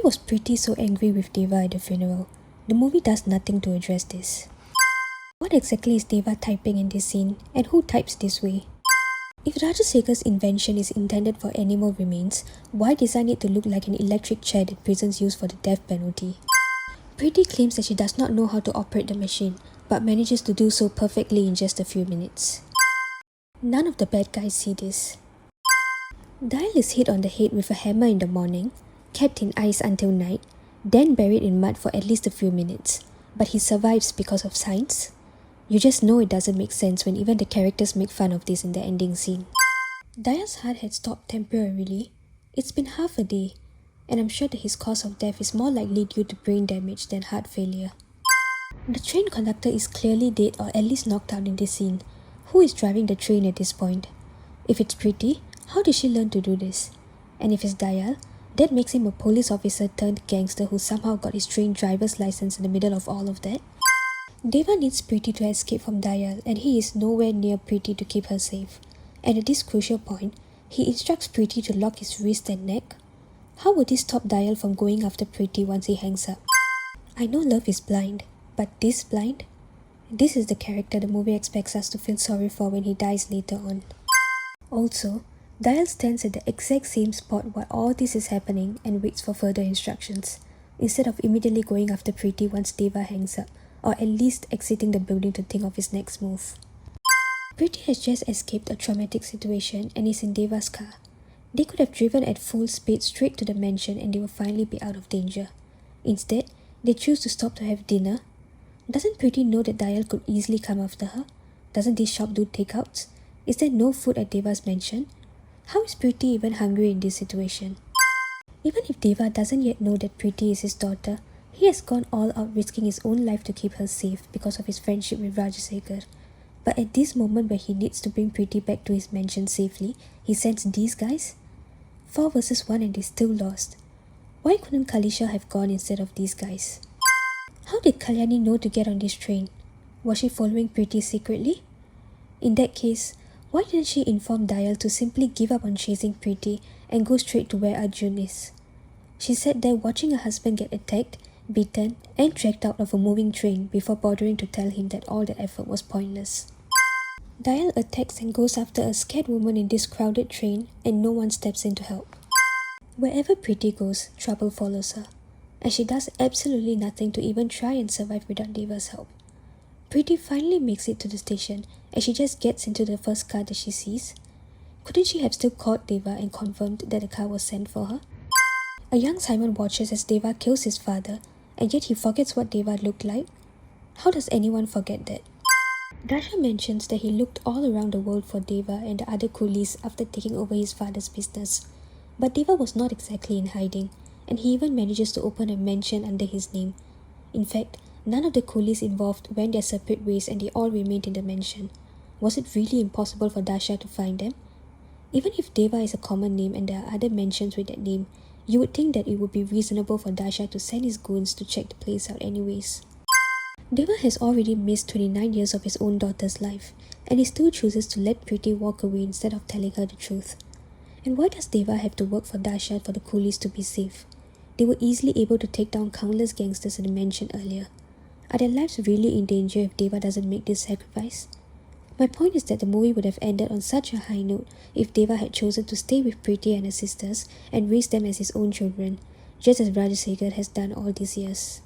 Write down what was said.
was Preeti so angry with Deva at the funeral? The movie does nothing to address this. What exactly is Deva typing in this scene, and who types this way? If Rajasekhar's invention is intended for animal remains, why design it to look like an electric chair that prisons use for the death penalty? Preeti claims that she does not know how to operate the machine, but manages to do so perfectly in just a few minutes. None of the bad guys see this. Dayal is hit on the head with a hammer in the morning, kept in ice until night, then buried in mud for at least a few minutes. But he survives because of science? You just know it doesn't make sense when even the characters make fun of this in the ending scene. Dayal's heart had stopped temporarily. It's been half a day, and I'm sure that his cause of death is more likely due to brain damage than heart failure. The train conductor is clearly dead or at least knocked out in this scene. Who is driving the train at this point? If it's Preeti, how did she learn to do this? And if it's Dayal, that makes him a police officer turned gangster who somehow got his train driver's license in the middle of all of that. Deva needs Preeti to escape from Dayal, and he is nowhere near Preeti to keep her safe. And at this crucial point, he instructs Preeti to lock his wrist and neck. How would this stop Dayal from going after Preeti once he hangs up? I know love is blind, but this blind? This is the character the movie expects us to feel sorry for when he dies later on. Also, Dayal stands at the exact same spot while all this is happening and waits for further instructions, instead of immediately going after Preeti once Deva hangs up, or at least exiting the building to think of his next move. Preeti has just escaped a traumatic situation and is in Deva's car. They could have driven at full speed straight to the mansion and they would finally be out of danger. Instead, they choose to stop to have dinner. Doesn't Preeti know that Dayal could easily come after her? Doesn't this shop do takeouts? Is there no food at Deva's mansion? How is Preeti even hungry in this situation? Even if Deva doesn't yet know that Preeti is his daughter, he has gone all out risking his own life to keep her safe because of his friendship with Rajasekhar. But at this moment where he needs to bring Preeti back to his mansion safely, he sends these guys? 4 versus 1 and they still lost. Why couldn't Kalisha have gone instead of these guys? How did Kalyani know to get on this train? Was she following Preeti secretly? In that case, why didn't she inform Dayal to simply give up on chasing Preeti and go straight to where Arjun is? She sat there watching her husband get attacked, beaten, and dragged out of a moving train before bothering to tell him that all that effort was pointless. Dayal attacks and goes after a scared woman in this crowded train and no one steps in to help. Wherever Preeti goes, trouble follows her, and she does absolutely nothing to even try and survive without Deva's help. Preeti finally makes it to the station and she just gets into the first car that she sees. Couldn't she have still called Deva and confirmed that the car was sent for her? A young Simon watches as Deva kills his father, and yet he forgets what Deva looked like. How does anyone forget that? Dasha mentions that he looked all around the world for Deva and the other coolies after taking over his father's business. But Deva was not exactly in hiding, and he even manages to open a mansion under his name. In fact, none of the coolies involved went their separate ways and they all remained in the mansion. Was it really impossible for Dasha to find them? Even if Deva is a common name and there are other mansions with that name, you would think that it would be reasonable for Dasha to send his goons to check the place out anyways. Deva has already missed 29 years of his own daughter's life, and he still chooses to let Preeti walk away instead of telling her the truth. And why does Deva have to work for Dasha for the coolies to be safe? They were easily able to take down countless gangsters in the mansion earlier. Are their lives really in danger if Deva doesn't make this sacrifice? My point is that the movie would have ended on such a high note if Deva had chosen to stay with Preeti and her sisters and raise them as his own children, just as Rajasekhar has done all these years.